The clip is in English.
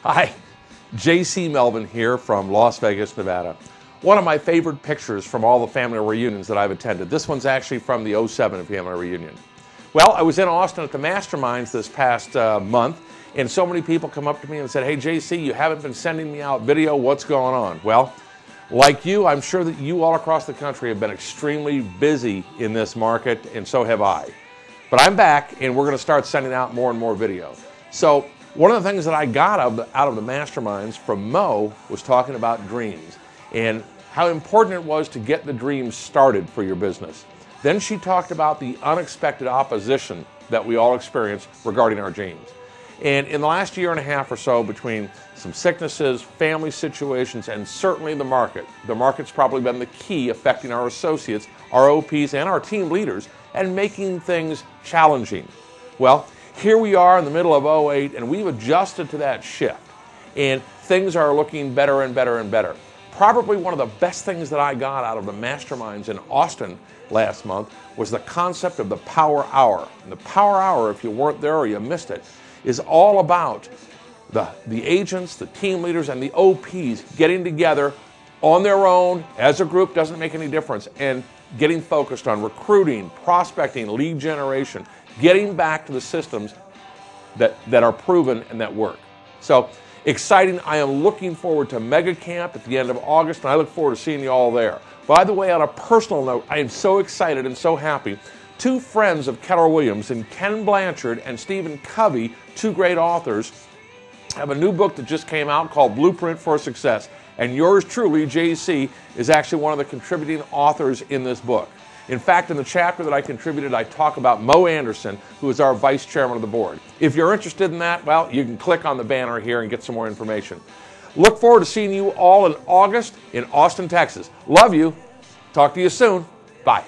Hi, J.C. Melvin here from Las Vegas, Nevada. One of my favorite pictures from all the family reunions that I've attended. This one's actually from the '07 family reunion. Well, I was in Austin at the Masterminds this past month, and so many people come up to me and said, "Hey, J.C., you haven't been sending me out video. What's going on?" Well, like you, I'm sure that you all across the country have been extremely busy in this market, and so have I. But I'm back, and we're going to start sending out more and more video. So one of the things that I got out of the Masterminds from Mo was talking about dreams and how important it was to get the dreams started for your business. Then she talked about the unexpected opposition that we all experience regarding our dreams. And in the last year and a half or so, between some sicknesses, family situations, and certainly the market's probably been the key affecting our associates, our OPs, and our team leaders, and making things challenging. Well, here we are in the middle of '08, and we've adjusted to that shift, and things are looking better and better and better. Probably one of the best things that I got out of the Masterminds in Austin last month was the concept of the Power Hour. And the Power Hour, if you weren't there or you missed it, is all about the agents, the team leaders, and the OPs getting together on their own, as a group, doesn't make any difference, and getting focused on recruiting, prospecting, lead generation, getting back to the systems that are proven and that work. So exciting. I am looking forward to Mega Camp at the end of August, and I look forward to seeing you all there. By the way, on a personal note, I am so excited and so happy. Two friends of Keller Williams, and Ken Blanchard and Stephen Covey, two great authors, have a new book that just came out called Blueprint for Success. And yours truly, JC, is actually one of the contributing authors in this book. In fact, in the chapter that I contributed, I talk about Mo Anderson, who is our vice chairman of the board. If you're interested in that, well, you can click on the banner here and get some more information. Look forward to seeing you all in August in Austin, Texas. Love you. Talk to you soon. Bye.